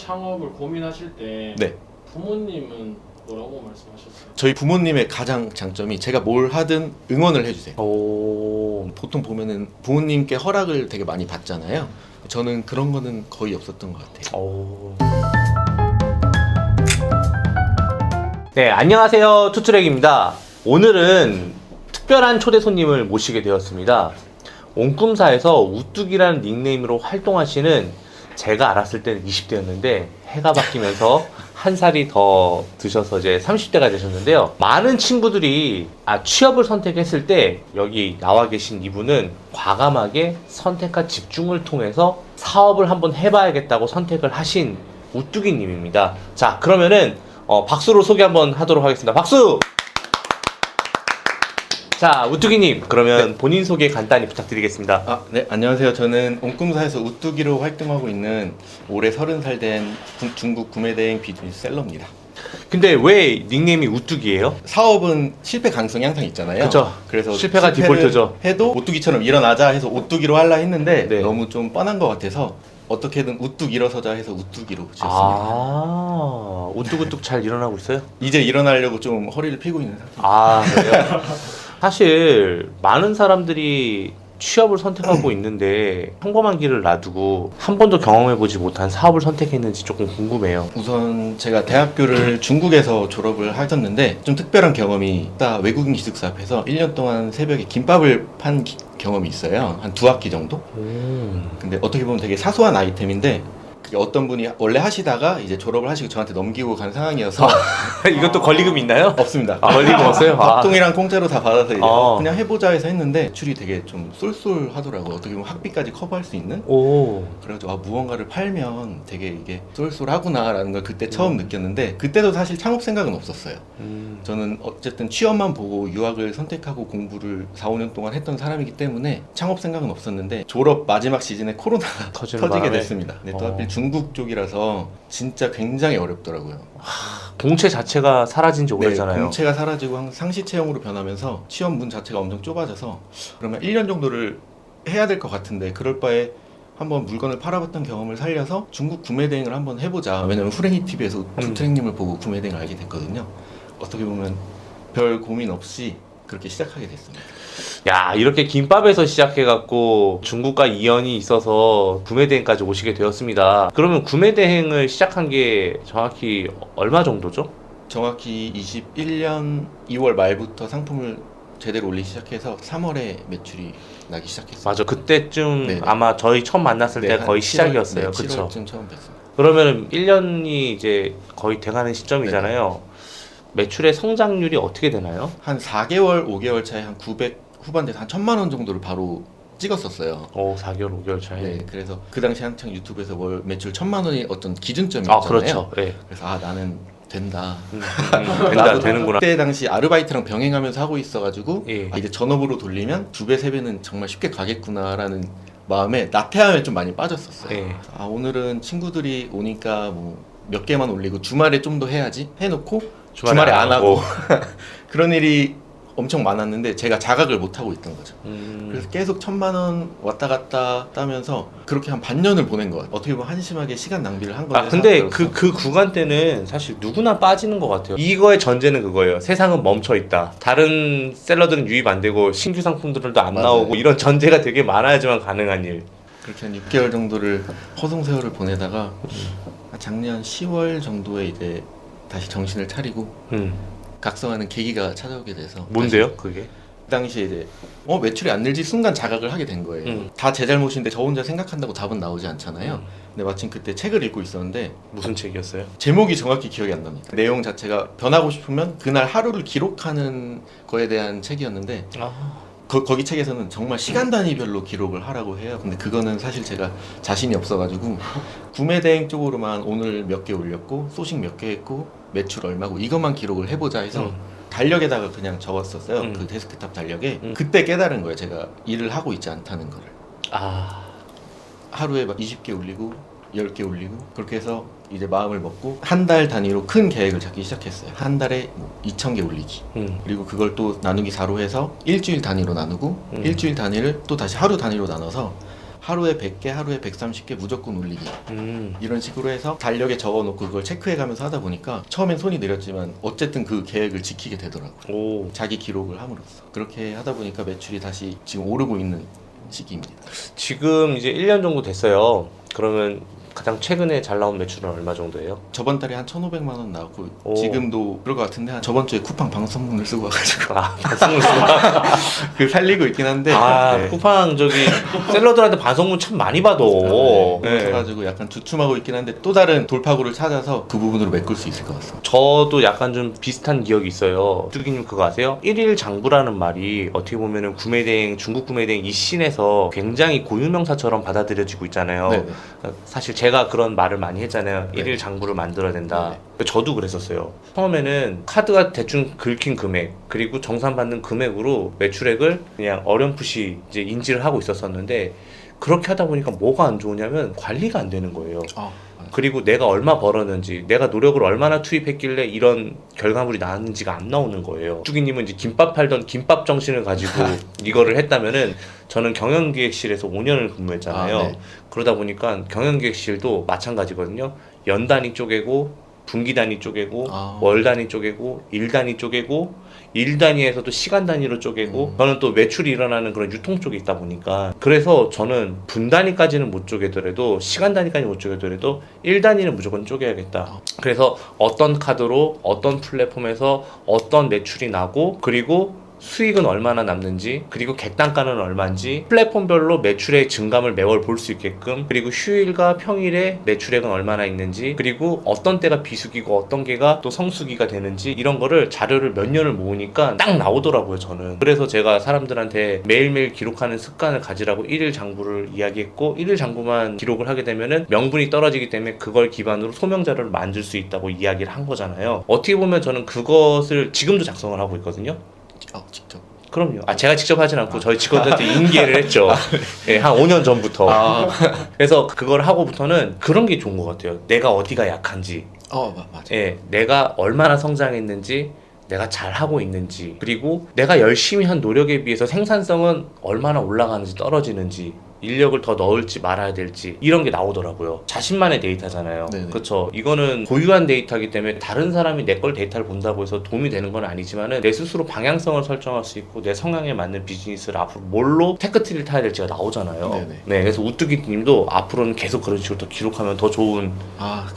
창업을 고민하실 때 네. 부모님은 뭐라고 말씀하셨어요? 저희 부모님의 가장 장점이 제가 뭘 하든 응원을 해주세요. 오. 보통 보면은 부모님께 허락을 되게 많이 받잖아요. 저는 그런 거는 거의 없었던 것 같아요. 오. 네, 안녕하세요. 투트랙입니다. 오늘은 특별한 초대 손님을 모시게 되었습니다. 옹꿈사에서 우뚝이라는 닉네임으로 활동하시는, 제가 알았을 때는 20대였는데 해가 바뀌면서 한 살이 더 드셔서 이제 30대가 되셨는데요. 많은 친구들이 취업을 선택했을 때 여기 나와 계신 이분은 과감하게 선택과 집중을 통해서 사업을 한번 해봐야겠다고 선택을 하신 우뚝이님입니다. 자, 그러면은 박수로 소개 한번 하도록 하겠습니다. 박수! 자, 우뚝이님, 그러면 네. 본인 소개 간단히 부탁드리겠습니다. 네, 안녕하세요. 저는 옹꿈사에서 우뚝이로 활동하고 있는 올해 30살 된 중국 구매대행 비즈니스 셀러입니다. 근데 왜 닉네임이 우뚝이에요? 사업은 실패 가능성이 항상 있잖아요. 그쵸. 그래서 실패가 실패를 디폴트죠. 해도 오뚜기처럼 일어나자 해서 오뚜기로 하려 했는데 네. 너무 좀 뻔한 것 같아서 어떻게든 우뚝 일어서자 해서 우뚝이로 지었습니다. 우뚝우뚝 잘 일어나고 있어요? 이제 일어나려고 좀 허리를 펴고 있는 상태. 그래요? 사실 많은 사람들이 취업을 선택하고 있는데 평범한 길을 놔두고 한 번도 경험해보지 못한 사업을 선택했는지 조금 궁금해요. 우선 제가 대학교를 중국에서 졸업을 하셨는데 좀 특별한 경험이 딱 외국인 기숙사 앞에서 1년 동안 새벽에 김밥을 판 경험이 있어요. 한 2학기 정도? 근데 어떻게 보면 되게 사소한 아이템인데 그게 어떤 분이 원래 하시다가 이제 졸업을 하시고 저한테 넘기고 간 상황이어서 이것도 권리금 있나요? 없습니다. 권리금 없어요? 밥통이랑 공짜로 다 받아서 이제 아. 그냥 해보자 해서 했는데 매출이 되게 좀 쏠쏠하더라고요. 어떻게 보면 학비까지 커버할 수 있는? 오. 그래가지고 무언가를 팔면 되게 이게 쏠쏠하구나라는 걸 그때 처음 느꼈는데 그때도 사실 창업 생각은 없었어요. 저는 어쨌든 취업만 보고 유학을 선택하고 공부를 4, 5년 동안 했던 사람이기 때문에 창업 생각은 없었는데 졸업 마지막 시즌에 코로나가 터지는 터지게 바람에? 됐습니다. 근데 또 하필 중국 쪽이라서 진짜 굉장히 어렵더라고요. 공채 자체가 사라진 지 오래잖아요. 네, 공채가 사라지고 상시채용으로 변하면서 취업 문 자체가 엄청 좁아져서 그러면 1년 정도를 해야 될 것 같은데 그럴 바에 한번 물건을 팔아봤던 경험을 살려서 중국 구매대행을 한번 해보자. 왜냐면 후랭이 TV에서 투트랙님을 보고 구매대행을 알게 됐거든요. 어떻게 보면 별 고민 없이 그렇게 시작하게 됐습니다. 야, 이렇게 김밥에서 시작해갖고 중국과 인연이 있어서 구매대행까지 오시게 되었습니다. 그러면 구매대행을 시작한 게 정확히 얼마 정도죠? 정확히 21년 2월 말부터 상품을 제대로 올리기 시작해서 3월에 매출이 나기 시작했어요. 맞아, 그때쯤 네네. 아마 저희 처음 만났을 때 한 거의 7월, 시작이었어요. 네, 그쵸? 7월쯤 처음 뵀습니다. 그러면 1년이 이제 거의 돼가는 시점이잖아요. 매출의 성장률이 어떻게 되나요? 한 4개월, 5개월 차에 한 900 후반대에서 한 1000만 원 정도를 바로 찍었었어요. 4개월, 5개월 차에. 네, 그래서 그 당시 한창 유튜브에서 월 매출 1000만 원이 어떤 기준점이었잖아요. 그렇죠. 네. 그래서 나는 된다. 된다, 되는구나. 그때 당시 아르바이트랑 병행하면서 하고 있어가지고 예. 이제 전업으로 돌리면 2배, 3배는 정말 쉽게 가겠구나라는 마음에 나태함에 좀 많이 빠졌었어요. 예. 오늘은 친구들이 오니까 뭐 몇 개만 올리고 주말에 좀 더 해야지 해놓고 주말에 주말에 안 안 하고 그런 일이 엄청 많았는데 제가 자각을 못 하고 있던 거죠. 그래서 계속 1000만 원 왔다 갔다 따면서 그렇게 한 반년을 보낸 것 같아요. 어떻게 보면 한심하게 시간 낭비를 한 거예요. 근데 그 구간 때는 사실 누구나 빠지는 것 같아요. 이거의 전제는 그거예요. 세상은 멈춰 있다. 다른 셀러들은 유입 안 되고 신규 상품들도 안 맞아요. 나오고 이런 전제가 되게 많아야지만 가능한 일. 그렇게 한 6개월 정도를 허송세월을 보내다가 작년 10월 정도에 이제 다시 정신을 차리고 각성하는 계기가 찾아오게 돼서 뭔데요, 그게? 그 당시에 이제 매출이 안 늘지 순간 자각을 하게 된 거예요. 다 제 잘못인데 저 혼자 생각한다고 답은 나오지 않잖아요. 근데 마침 그때 책을 읽고 있었는데 무슨 책이었어요? 제목이 정확히 기억이 안 납니다. 내용 자체가 변하고 싶으면 그날 하루를 기록하는 거에 대한 책이었는데 거기 책에서는 정말 시간 단위별로 기록을 하라고 해요. 근데 그거는 사실 제가 자신이 없어가지고 구매 대행 쪽으로만 오늘 몇 개 올렸고 소식 몇 개 했고 매출 얼마고 이것만 기록을 해보자 해서 달력에다가 그냥 적었었어요. 그 데스크탑 달력에. 그때 깨달은 거예요. 제가 일을 하고 있지 않다는 거를. 하루에 막 20개 올리고 10개 올리고 그렇게 해서 이제 마음을 먹고 한 달 단위로 큰 계획을 잡기 시작했어요. 한 달에 2000개 올리기. 그리고 그걸 또 나누기 4로 해서 일주일 단위로 나누고 일주일 단위를 또 다시 하루 단위로 나눠서 하루에 100개, 하루에 130개 무조건 올리기. 이런 식으로 해서 달력에 적어놓고 그걸 체크해가면서 하다 보니까 처음엔 손이 느렸지만 어쨌든 그 계획을 지키게 되더라고요. 오. 자기 기록을 함으로써. 그렇게 하다 보니까 매출이 다시 지금 오르고 있는 시기입니다. 지금 이제 1년 정도 됐어요. 그러면 가장 최근에 잘 나온 매출은 얼마 정도예요? 저번 달에 한 1,500만 원 나왔고 오. 지금도 그럴 것 같은데 한 저번 주에 쿠팡 방송문을 쓰고 와가지고 반성문 쓰나? 그 살리고 있긴 한데 네. 쿠팡 저기 셀러들한테 반성문 참 많이 받아. 네. 네. 그래가지고 약간 주춤하고 있긴 한데 또 다른 돌파구를 찾아서 그 부분으로 메꿀 수 있을 것 같습니다. 저도 약간 좀 비슷한 기억이 있어요. 뚜기님 그거 아세요? 1일 장부라는 말이 어떻게 보면은 구매대행, 중국 구매대행 이신에서 굉장히 고유명사처럼 받아들여지고 있잖아요. 네네. 사실 제가 그런 말을 많이 했잖아요. 네. 1일 장부를 만들어야 된다. 저도 그랬었어요. 처음에는 카드가 대충 긁힌 금액 그리고 정산받는 금액으로 매출액을 그냥 어렴풋이 이제 인지를 하고 있었었는데 그렇게 하다 보니까 뭐가 안 좋으냐면 관리가 안 되는 거예요. 그리고 내가 얼마 벌었는지, 내가 노력을 얼마나 투입했길래 이런 결과물이 나왔는지가 안 나오는 거예요. 뚜기님은 이제 김밥 팔던 김밥 정신을 가지고 이거를 했다면은 저는 경영기획실에서 5년을 근무했잖아요. 네. 그러다 보니까 경영기획실도 마찬가지거든요. 연 단위 쪼개고, 분기 단위 쪼개고, 월 단위 쪼개고, 일 단위 쪼개고, 일 단위에서도 시간 단위로 쪼개고, 저는 또 매출이 일어나는 그런 유통 쪽에 있다 보니까 그래서 저는 분 단위까지는 못 쪼개더라도 시간 단위까지 못 쪼개더라도 일 단위는 무조건 쪼개야겠다. 그래서 어떤 카드로 어떤 플랫폼에서 어떤 매출이 나고 그리고 수익은 얼마나 남는지 그리고 객단가는 얼마인지 플랫폼별로 매출의 증감을 매월 볼 수 있게끔 그리고 휴일과 평일에 매출액은 얼마나 있는지 그리고 어떤 때가 비수기고 어떤 게가 또 성수기가 되는지 이런 거를 자료를 몇 년을 모으니까 딱 나오더라고요. 저는 그래서 제가 사람들한테 매일매일 기록하는 습관을 가지라고 1일 장부를 이야기했고 1일 장부만 기록을 하게 되면은 명분이 떨어지기 때문에 그걸 기반으로 소명자료를 만들 수 있다고 이야기를 한 거잖아요. 어떻게 보면 저는 그것을 지금도 작성을 하고 있거든요. 직접. 그럼요. 제가 직접 하진 않고 저희 직원들한테 인계를 했죠. 네, 한 5년 전부터. 그래서 그걸 하고부터는 그런 게 좋은 것 같아요. 내가 어디가 약한지, 맞아. 예, 내가 얼마나 성장했는지, 내가 잘하고 있는지, 그리고 내가 열심히 한 노력에 비해서 생산성은 얼마나 올라가는지 떨어지는지, 인력을 더 넣을지 말아야 될지 이런 게 나오더라고요. 자신만의 데이터잖아요. 그렇죠. 이거는 고유한 데이터이기 때문에 다른 사람이 내 걸 데이터를 본다고 해서 도움이 되는 건 아니지만은 내 스스로 방향성을 설정할 수 있고 내 성향에 맞는 비즈니스를 앞으로 뭘로 테크트리를 타야 될지가 나오잖아요. 네, 그래서 우뚜기님도 앞으로는 계속 그런 식으로 더 기록하면 더 좋은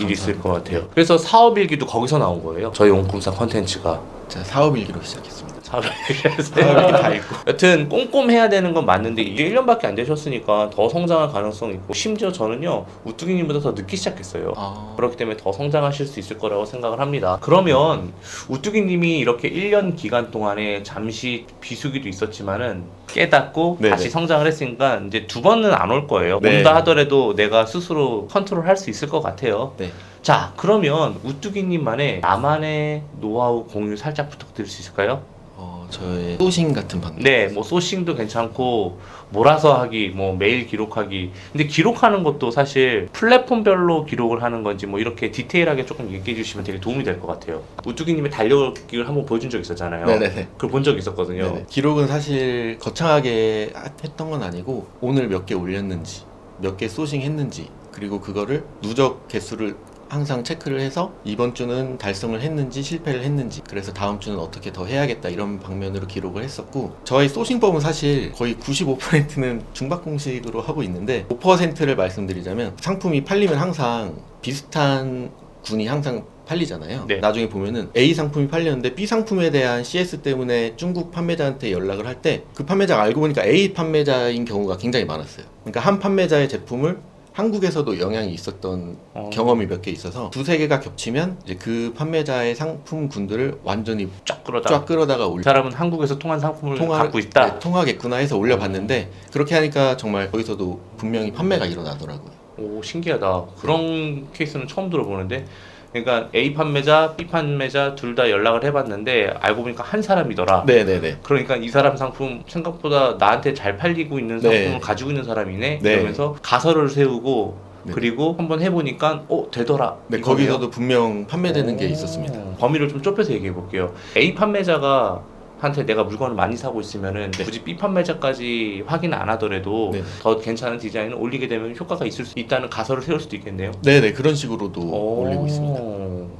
일이 있을 것 같아요. 그래서 사업일기도 거기서 나온 거예요. 저희 온꿈사 컨텐츠가. 제가 사업일기로 시작했습니다. 사업일기 다 있고. 여튼 꼼꼼해야 되는 건 맞는데 이게 1년밖에 안 되셨으니까 더 성장할 가능성이 있고 심지어 저는요 우뚜기님보다 더 늦게 시작했어요. 그렇기 때문에 더 성장하실 수 있을 거라고 생각을 합니다. 그러면 우뚜기님이 이렇게 1년 기간 동안에 잠시 비수기도 있었지만은 깨닫고 다시 성장을 했으니까 이제 두 번은 안 올 거예요. 온다 하더라도 내가 스스로 컨트롤 할 수 있을 것 같아요. 자, 그러면 우뚜기님만의 나만의 노하우 공유 살짝 부탁드릴 수 있을까요? 저의 소싱 같은 방법. 네, 뭐 소싱도 괜찮고 몰아서 하기, 뭐 매일 기록하기. 근데 기록하는 것도 사실 플랫폼별로 기록을 하는 건지 뭐 이렇게 디테일하게 조금 얘기해 주시면 되게 도움이 될 것 같아요. 우뚜기님의 달력을 한번 보여준 적 있었잖아요. 네네네. 그걸 본 적 있었거든요. 네네. 기록은 사실 거창하게 했던 건 아니고 오늘 몇 개 올렸는지, 몇 개 소싱 했는지, 그리고 그거를 누적 개수를 항상 체크를 해서 이번 주는 달성을 했는지 실패를 했는지 그래서 다음 주는 어떻게 더 해야겠다 이런 방면으로 기록을 했었고 저희 소싱법은 사실 거의 95%는 중박 공식으로 하고 있는데 5%를 말씀드리자면 상품이 팔리면 항상 비슷한 군이 항상 팔리잖아요. 나중에 보면은 A 상품이 팔렸는데 B 상품에 대한 CS 때문에 중국 판매자한테 연락을 할 때 그 판매자가 알고 보니까 A 판매자인 경우가 굉장히 많았어요. 그러니까 한 판매자의 제품을 한국에서도 영향이 있었던 경험이 몇 개 있어서 두세 개가 겹치면 이제 그 판매자의 상품군들을 완전히 쫙 끌어다가 올려. 그 사람은 한국에서 통한 상품을 갖고 있다. 네, 통하겠구나 해서 올려봤는데 그렇게 하니까 정말 거기서도 분명히 판매가 일어나더라고요. 오, 신기하다. 그런 케이스는 처음 들어보는데. 그러니까 A 판매자, B 판매자 둘 다 연락을 해봤는데 알고 보니까 한 사람이더라. 네네네. 그러니까 이 사람 상품 생각보다 나한테 잘 팔리고 있는 상품을 가지고 있는 사람이네. 이러면서 가설을 세우고 그리고 한번 해보니까 되더라. 네, 거기서도 분명 판매되는 게 있었습니다. 범위를 좀 좁혀서 얘기해 볼게요. A 판매자가 한테 내가 물건을 많이 사고 있으면은 굳이 B 판매자까지 확인 안 하더라도 네. 더 괜찮은 디자인을 올리게 되면 효과가 있을 수 있다는 가설을 세울 수도 있겠네요. 네네, 그런 식으로도 올리고 있습니다.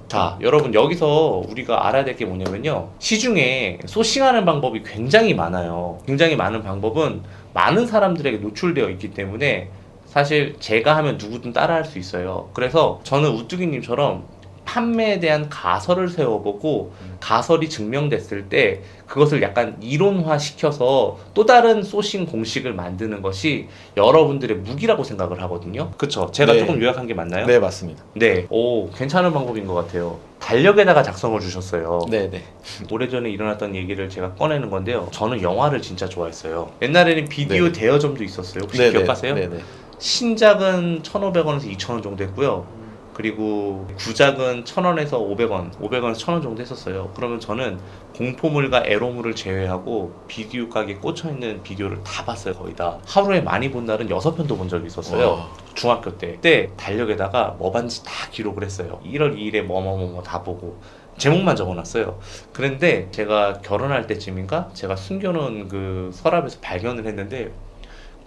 자, 여러분 여기서 우리가 알아야 될 게 뭐냐면요. 시중에 소싱하는 방법이 굉장히 많아요. 굉장히 많은 방법은 많은 사람들에게 노출되어 있기 때문에 사실 제가 하면 누구든 따라할 수 있어요. 그래서 저는 우뚜기님처럼 판매에 대한 가설을 세워보고 가설이 증명됐을 때 그것을 약간 이론화 시켜서 또 다른 소싱 공식을 만드는 것이 여러분들의 무기라고 생각을 하거든요. 그쵸? 제가 네. 조금 요약한 게 맞나요? 네, 맞습니다. 네. 오, 괜찮은 방법인 것 같아요. 달력에다가 작성을 주셨어요. 네네. 오래전에 일어났던 얘기를 제가 꺼내는 건데요. 저는 영화를 진짜 좋아했어요. 옛날에는 비디오 네. 대여점도 있었어요. 혹시 네네. 기억하세요? 네네. 신작은 1,500원에서 2,000원 정도 했고요. 그리고 구작은 1,000원에서 500원, 500원에서 1,000원 정도 했었어요. 그러면 저는 공포물과 에로물을 제외하고 비디오 가게에 꽂혀있는 비디오를 다 봤어요. 거의 다. 하루에 많이 본 날은 6편도 본 적이 있었어요. 와. 중학교 때. 그때 달력에다가 뭐 봤는지 다 기록을 했어요. 1월 2일에 뭐뭐뭐뭐 다 보고 제목만 적어놨어요. 그런데 제가 결혼할 때쯤인가 제가 숨겨놓은 그 서랍에서 발견을 했는데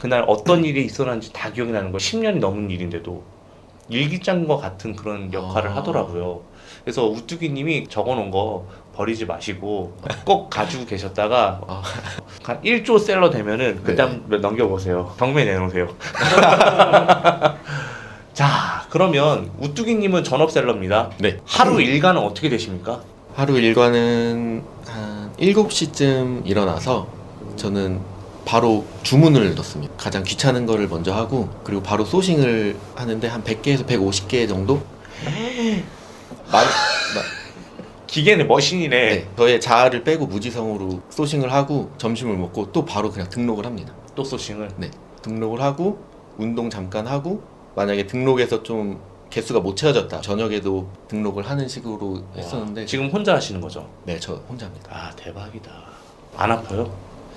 그날 어떤 일이 있었는지 다 기억이 나는 거예요. 10년이 넘은 일인데도 일기장과 같은 그런 역할을 하더라고요. 그래서 우뚜기님이 적어놓은 거 버리지 마시고 꼭 가지고 계셨다가 한 1조 셀러 되면은 그 다음 넘겨보세요. 경매 내놓으세요. 자, 그러면 우뚜기님은 전업셀러입니다. 네. 하루 일과는 어떻게 되십니까? 하루 일과는 한 7시쯤 일어나서 저는 바로 주문을 넣습니다. 가장 귀찮은 거를 먼저 하고 그리고 바로 소싱을 하는데 한 100개에서 150개 정도? 기계는 머신이네. 네. 저의 자아를 빼고 무지성으로 소싱을 하고 점심을 먹고 또 바로 그냥 등록을 합니다. 또 소싱을. 네. 등록을 하고 운동 잠깐 하고 만약에 등록에서 좀 개수가 못 채워졌다. 저녁에도 등록을 하는 식으로 했었는데 지금 혼자 하시는 거죠? 네, 저 혼자 합니다. 아, 대박이다. 안 아파요?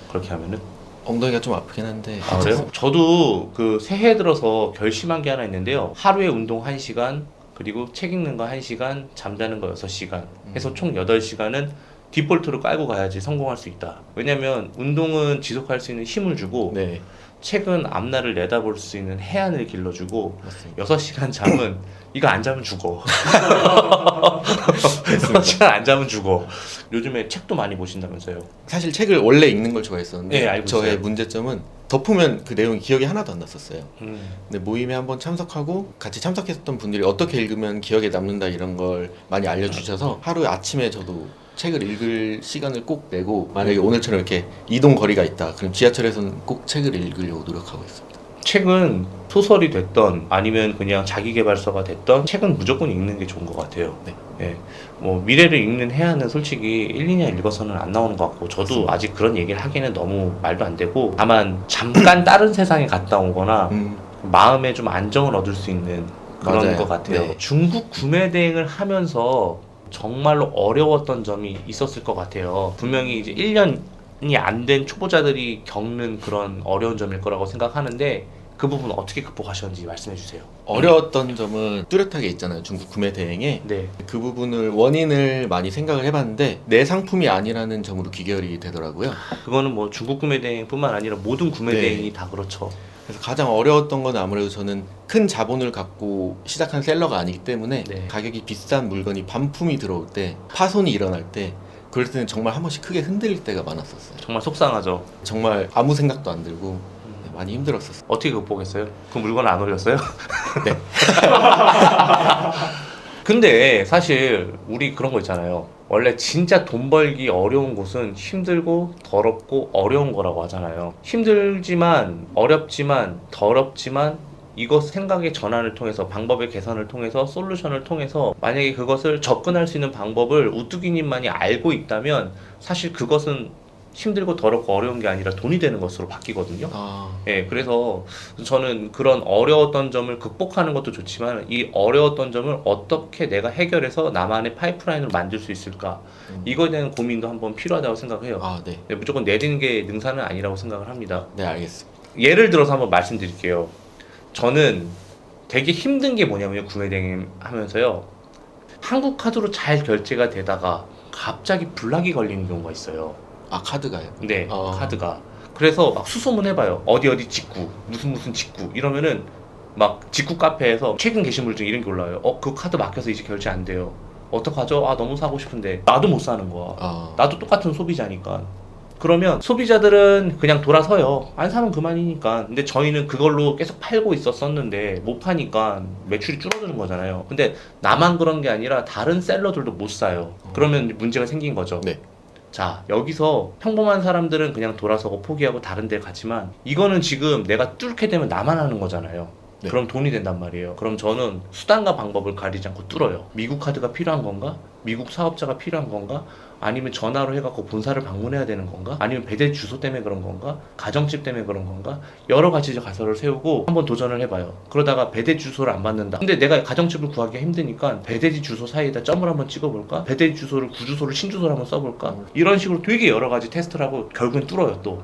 그렇게 하면은? 엉덩이가 좀 아프긴 한데 아, 그래요? 저도 그 새해 들어서 결심한 게 하나 있는데요. 하루에 운동 1시간, 그리고 책 읽는 거 1시간, 잠자는 거 6시간 해서 총 8시간은 디폴트로 깔고 가야지 성공할 수 있다. 왜냐면 운동은 지속할 수 있는 힘을 주고 네, 책은 앞날을 내다볼 수 있는 해안을 길러주고 맞습니다. 6시간 잠은 이거 안 자면 죽어. 6시간 안 자면 죽어. 요즘에 책도 많이 보신다면서요? 사실 책을 원래 읽는 걸 좋아했었는데 네, 알고 저의 있어요. 문제점은 덮으면 그 내용이 기억이 하나도 안 났었어요. 근데 모임에 한번 참석하고 같이 참석했었던 분들이 어떻게 읽으면 기억에 남는다 이런 걸 많이 알려주셔서 하루에 아침에 저도 책을 읽을 시간을 꼭 내고 만약에 오늘처럼 이렇게 이동 거리가 있다 그럼 지하철에서는 꼭 책을 읽으려고 노력하고 있습니다. 책은 소설이 됐던 아니면 그냥 자기계발서가 됐던 책은 무조건 읽는 게 좋은 것 같아요. 네. 예. 뭐 미래를 읽는 해안은 솔직히 1, 2년 읽어서는 안 나오는 것 같고 저도 맞습니다. 아직 그런 얘기를 하기는 너무 말도 안 되고 다만 잠깐 다른 세상에 갔다 오거나 마음에 좀 안정을 얻을 수 있는 그런 맞아요. 것 같아요. 네. 중국 구매 대행을 하면서 정말로 어려웠던 점이 있었을 것 같아요. 분명히 이제 1년이 안 된 초보자들이 겪는 그런 어려운 점일 거라고 생각하는데 그 부분 어떻게 극복하셨는지 말씀해 주세요. 어려웠던 점은 뚜렷하게 있잖아요. 중국 구매 대행에 네. 그 부분을 원인을 많이 생각을 해봤는데 내 상품이 아니라는 점으로 귀결이 되더라고요. 그거는 뭐 중국 구매 대행뿐만 아니라 모든 구매 네. 대행이 다 그렇죠. 그래서 가장 어려웠던 건 아무래도 저는 큰 자본을 갖고 시작한 셀러가 아니기 때문에 네. 가격이 비싼 물건이 반품이 들어올 때 파손이 일어날 때 그럴 때는 정말 한 번씩 크게 흔들릴 때가 많았었어요. 정말 속상하죠. 정말 아무 생각도 안 들고 많이 힘들었었어요. 어떻게 극복했어요? 그 물건 안 올렸어요? 네. 근데 사실 우리 그런 거 있잖아요. 원래 진짜 돈 벌기 어려운 곳은 힘들고 더럽고 어려운 거라고 하잖아요. 힘들지만 어렵지만 더럽지만 이것 생각의 전환을 통해서 방법의 개선을 통해서 솔루션을 통해서 만약에 그것을 접근할 수 있는 방법을 우뚜기님만이 알고 있다면 사실 그것은 힘들고 더럽고 어려운 게 아니라 돈이 되는 것으로 바뀌거든요. 예, 그래서 저는 그런 어려웠던 점을 극복하는 것도 좋지만 이 어려웠던 점을 어떻게 내가 해결해서 나만의 파이프라인으로 만들 수 있을까 이거에 대한 고민도 한번 필요하다고 생각해요. 네. 네, 무조건 내리는 게 능사는 아니라고 생각을 합니다. 네, 알겠습니다. 예를 들어서 한번 말씀드릴게요. 저는 되게 힘든 게 뭐냐면요. 구매 대행 하면서요. 한국 카드로 잘 결제가 되다가 갑자기 블락이 걸리는 경우가 있어요. 아 카드가요? 네, 카드가. 그래서 막 수소문 해봐요. 어디 직구, 무슨 직구 이러면은 막 직구 카페에서 최근 게시물 중에 이런 게 올라와요. 그 카드 막혀서 이제 결제 안 돼요. 어떡하죠? 아 너무 사고 싶은데 나도 못 사는 거야. 나도 똑같은 소비자니까. 그러면 소비자들은 그냥 돌아서요. 안 사면 그만이니까. 근데 저희는 그걸로 계속 팔고 있었었는데 못 파니까 매출이 줄어드는 거잖아요. 근데 나만 그런 게 아니라 다른 셀러들도 못 사요. 그러면 문제가 생긴 거죠. 네. 자, 여기서 평범한 사람들은 그냥 돌아서고 포기하고 다른 데 가지만 이거는 지금 내가 뚫게 되면 나만 하는 거잖아요. 네. 그럼 돈이 된단 말이에요. 그럼 저는 수단과 방법을 가리지 않고 뚫어요. 미국 카드가 필요한 건가? 미국 사업자가 필요한 건가? 아니면 전화로 해갖고 본사를 방문해야 되는 건가? 아니면 배대 주소 때문에 그런 건가? 가정집 때문에 그런 건가? 여러 가지 가설을 세우고 한번 도전을 해봐요. 그러다가 배대 주소를 안 받는다. 근데 내가 가정집을 구하기가 힘드니까 배대지 주소 사이에다 점을 한번 찍어볼까? 배대지 주소를 구주소를 신주소를 한번 써볼까? 이런 식으로 되게 여러 가지 테스트를 하고 결국엔 뚫어요 또.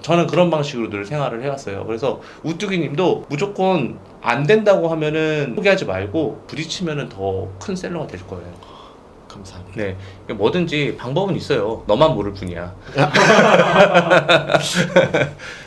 저는 그런 방식으로 늘 생활을 해왔어요. 그래서 우뚜기 님도 무조건 안 된다고 하면은 포기하지 말고 부딪히면은 더 큰 셀러가 될 거예요. 감사합니다. 네, 뭐든지 방법은 있어요. 너만 모를 뿐이야.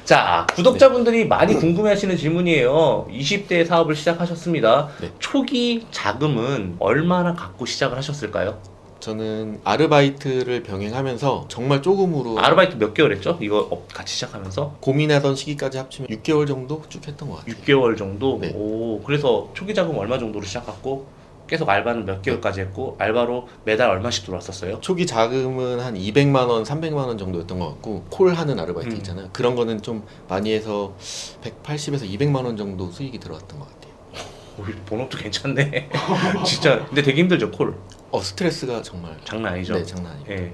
자, 구독자분들이 많이 궁금해하시는 질문이에요. 20대 사업을 시작하셨습니다. 네. 초기 자금은 얼마나 갖고 시작을 하셨을까요? 저는 아르바이트를 병행하면서 정말 조금으로 아르바이트 몇 개월 했죠? 이거 같이 시작하면서? 고민하던 시기까지 합치면 6개월 정도 쭉 했던 것 같아요. 6개월 정도? 네. 오, 그래서 초기 자금 얼마 정도로 시작했고 계속 알바는 몇 개월까지 했고 알바로 매달 얼마씩 들어왔었어요? 초기 자금은 한 200만 원, 300만 원 정도였던 것 같고 콜 하는 아르바이트 있잖아요. 그런 거는 좀 많이 해서 180에서 200만 원 정도 수익이 들어왔던 것 같아요. 오, 본업도 괜찮네. 진짜 근데 되게 힘들죠 콜? 스트레스가 정말 장난 아니죠? 네, 장난 아니에요. 예.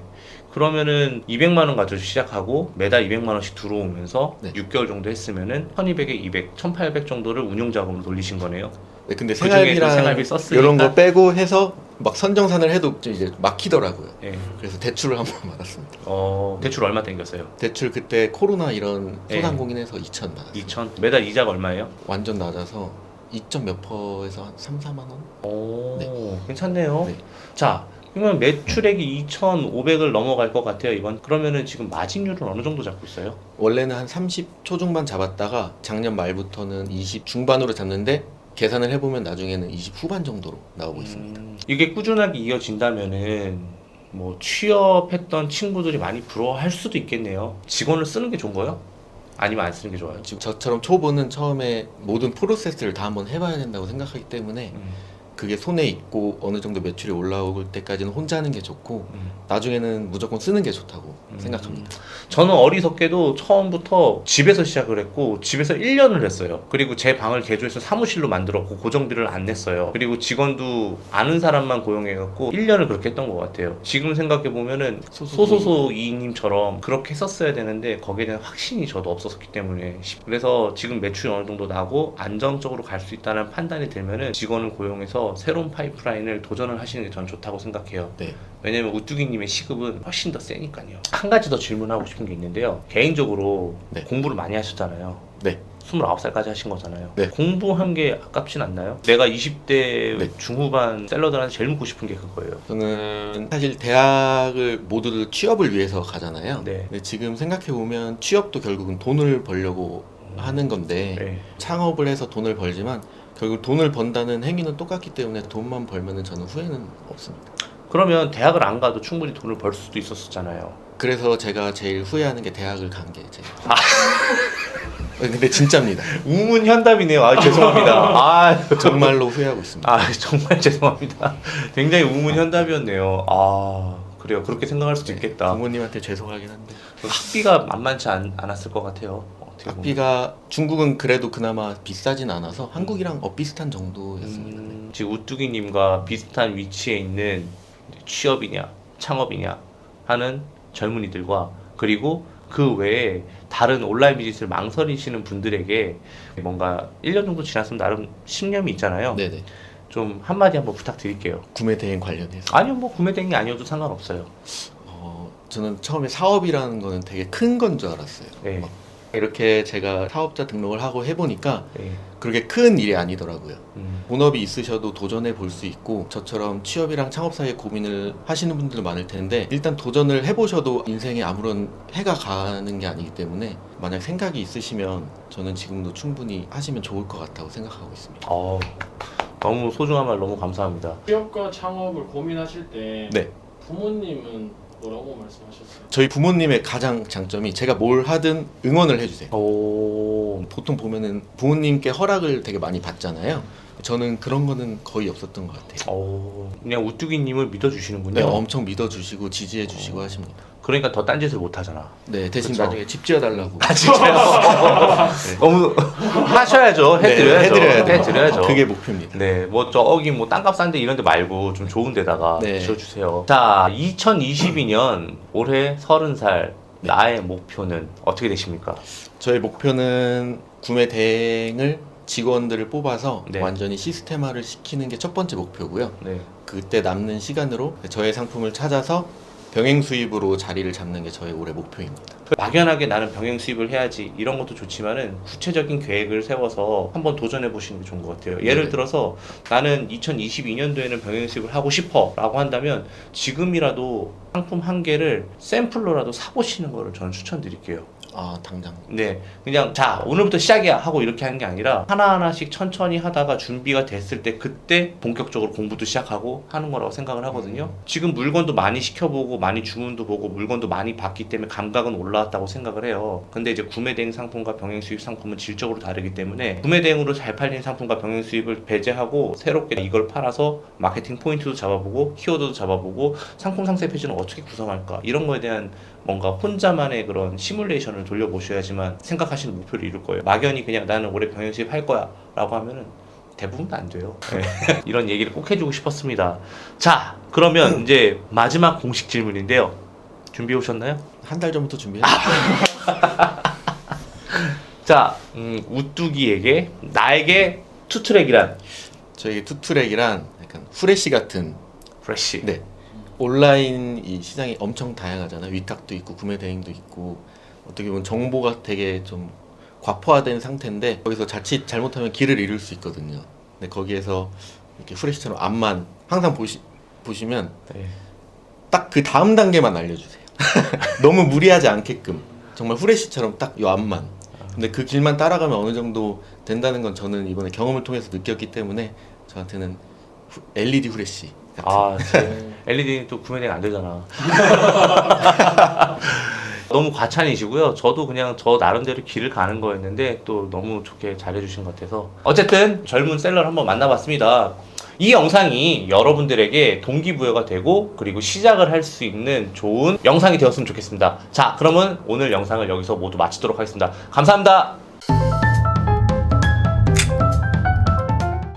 그러면은 200만 원 가지고 시작하고 매달 200만 원씩 들어오면서 네. 6개월 정도 했으면은 1200에 200, 1800 정도를 운용 자금으로 돌리신 거네요. 네, 근데 그 중에도 생활비 생활비랑 썼으니까? 이런 거 빼고 해서 막 선정산을 해도 좀 이제 막히더라고요. 예. 그래서 대출을 한번 받았습니다. 대출 얼마 땡겼어요? 대출 그때 코로나 이런 네. 소상공인에서 2천 받았어요. 2천. 매달 이자가 얼마예요? 완전 낮아서 2점 몇 퍼에서 한 3, 4만 원? 오, 네. 괜찮네요. 네. 자, 그러면 매출액이 2,500을 넘어갈 것 같아요 이번. 그러면은 지금 마진율은 어느 정도 잡고 있어요? 원래는 한 30 초중반 잡았다가 작년 말부터는 20 중반으로 잡는데 계산을 해보면 나중에는 20 후반 정도로 나오고 있습니다. 이게 꾸준하게 이어진다면은 뭐 취업했던 친구들이 많이 부러워할 수도 있겠네요. 직원을 쓰는 게 좋은 거예요? 아니면 안 쓰는 게 좋아요? 지금 저처럼 초보는 처음에 모든 프로세스를 다 한번 해봐야 된다고 생각하기 때문에 그게 손에 익고 어느 정도 매출이 올라올 때까지는 혼자 하는 게 좋고 나중에는 무조건 쓰는 게 좋다고 생각합니다. 저는 어리석게도 처음부터 집에서 시작을 했고 집에서 1년을 했어요. 그리고 제 방을 개조해서 사무실로 만들었고 고정비를 안 냈어요. 그리고 직원도 아는 사람만 고용해갖고 1년을 그렇게 했던 것 같아요. 지금 생각해보면은 소소소 이님처럼 그렇게 했었어야 되는데 거기에 대한 확신이 저도 없었기 때문에 그래서 지금 매출이 어느 정도 나고 안정적으로 갈 수 있다는 판단이 들면은 직원을 고용해서 새로운 파이프라인을 도전을 하시는 게 전 좋다고 생각해요. 네. 왜냐면 우뚜기님의 시급은 훨씬 더 세니까요. 한 가지 더 질문하고 싶은 게 있는데요. 개인적으로 네. 공부를 많이 하셨잖아요. 네. 29살까지 하신 거잖아요. 네. 공부한 게 아깝진 않나요? 내가 20대 네. 중후반 셀러들한테 제일 묻고 싶은 게 그거예요. 저는 사실 대학을 모두들 취업을 위해서 가잖아요. 네. 근데 지금 생각해보면 취업도 결국은 돈을 벌려고 하는 건데 네. 창업을 해서 돈을 벌지만 결국 돈을 번다는 행위는 똑같기 때문에 돈만 벌면은 저는 후회는 없습니다. 그러면 대학을 안 가도 충분히 돈을 벌 수도 있었잖아요. 그래서 제가 제일 후회하는 게 대학을 간 게 제일. 근데 진짜입니다. 우문현답이네요. 아 죄송합니다. 정말로 후회하고 있습니다. 정말 죄송합니다. 굉장히 우문현답이었네요. 그래요. 그렇게 생각할 수도 있겠다. 부모님한테 죄송하긴 한데 학비가 만만치 않았을 것 같아요. 어떻게 보면. 학비가 중국은 그래도 그나마 비싸진 않아서 한국이랑 비슷한 정도였습니다. 지금 우뚜기님과 비슷한 위치에 있는 취업이냐 창업이냐 하는 젊은이들과 그리고 그 외에 다른 온라인 비즈니스를 망설이시는 분들에게 뭔가 1년 정도 지났으면 나름 신념이 있잖아요. 네네. 좀 한마디 한번 부탁드릴게요. 구매 대행 관련해서. 아니요, 뭐 구매된 게 아니어도 상관없어요. 저는 처음에 사업이라는 거는 되게 큰 건 줄 알았어요. 네. 막 이렇게 제가 사업자 등록을 하고 해보니까 네. 그렇게 큰 일이 아니더라고요. 음. 본업이 있으셔도 도전해 볼 수 있고 저처럼 취업이랑 창업 사이에 고민을 하시는 분들도 많을 텐데 일단 도전을 해보셔도 인생에 아무런 해가 가는 게 아니기 때문에 만약 생각이 있으시면 저는 지금도 충분히 하시면 좋을 것 같다고 생각하고 있습니다. 너무 소중한 말 너무 감사합니다. 취업과 창업을 고민하실 때 네. 부모님은 뭐라고 말씀하셨어요? 저희 부모님의 가장 장점이 제가 뭘 하든 응원을 해주세요. 오. 보통 보면은 부모님께 허락을 되게 많이 받잖아요. 저는 그런 거는 거의 없었던 것 같아요. 그냥 우뚜기님을 믿어주시는군요. 네, 엄청 믿어주시고 지지해주시고 하십니다. 그러니까 더 딴짓을 못 하잖아. 네, 대신 그쵸. 나중에 집 지어달라고. 진짜요? 너무 하셔야죠. 해드려야죠. 네, 해드려야죠. 그게 목표입니다. 네, 뭐 저기 뭐 땅값 싼데 이런 데 말고 좀 좋은 데다가 네. 지어주세요. 자, 2022년 올해 30살 나의 목표는 어떻게 되십니까? 저의 목표는 구매 대행을 직원들을 뽑아서 네. 완전히 시스템화를 시키는 게 첫 번째 목표고요. 네. 그때 남는 시간으로 저의 상품을 찾아서 병행 수입으로 자리를 잡는 게 저의 올해 목표입니다. 막연하게 나는 병행 수입을 해야지 이런 것도 좋지만은 구체적인 계획을 세워서 한번 도전해 보시는 게 좋은 것 같아요. 예를 네네. 들어서 나는 2022년도에는 병행 수입을 하고 싶어 라고 한다면 지금이라도 상품 한 개를 샘플로라도 사보시는 거를 저는 추천드릴게요. 아, 당장. 네, 그냥 자 오늘부터 시작이야 하고 이렇게 하는 게 아니라 하나하나씩 천천히 하다가 준비가 됐을 때 그때 본격적으로 공부도 시작하고 하는 거라고 생각을 하거든요. 지금 물건도 많이 시켜보고 많이 주문도 보고 물건도 많이 봤기 때문에 감각은 올라왔다고 생각을 해요. 근데 이제 구매 대행 상품과 병행 수입 상품은 질적으로 다르기 때문에 구매 대행으로 잘 팔리는 상품과 병행 수입을 배제하고 새롭게 이걸 팔아서 마케팅 포인트도 잡아보고 키워드도 잡아보고 상품 상세 페이지는 어떻게 구성할까 이런 거에 대한 뭔가 혼자만의 그런 시뮬레이션을 돌려보셔야지만 생각하시는 목표를 이룰 거예요. 막연히 그냥 나는 올해 병행 수입 할 거야 라고 하면은 대부분 안 돼요. 네. 이런 얘기를 꼭 해주고 싶었습니다. 자, 그러면 이제 마지막 공식 질문인데요. 준비해 오셨나요? 한 달 전부터 준비했어요. 자, 우뚜기에게 나에게 투트랙이란 저희 투트랙이란 약간 후레쉬 같은 프레쉬. 네. 온라인 이 시장이 엄청 다양하잖아요. 위탁도 있고 구매 대행도 있고 어떻게 보면 정보가 되게 좀 과포화된 상태인데 거기서 자칫 잘못하면 길을 잃을 수 있거든요. 근데 거기에서 이렇게 후레쉬처럼 앞만 항상 보시면 네. 딱 그 다음 단계만 알려주세요. 너무 무리하지 않게끔 정말 후레쉬처럼 딱 요 앞만. 근데 그 길만 따라가면 어느 정도 된다는 건 저는 이번에 경험을 통해서 느꼈기 때문에 저한테는 LED 후레쉬 같은. LED 또 구매 대행 안 되잖아. 너무 과찬이시고요. 저도 그냥 저 나름대로 길을 가는 거였는데 또 너무 좋게 잘해주신 것 같아서 어쨌든 젊은 셀러를 한번 만나봤습니다. 이 영상이 여러분들에게 동기부여가 되고 그리고 시작을 할 수 있는 좋은 영상이 되었으면 좋겠습니다. 자, 그러면 오늘 영상을 여기서 모두 마치도록 하겠습니다. 감사합니다.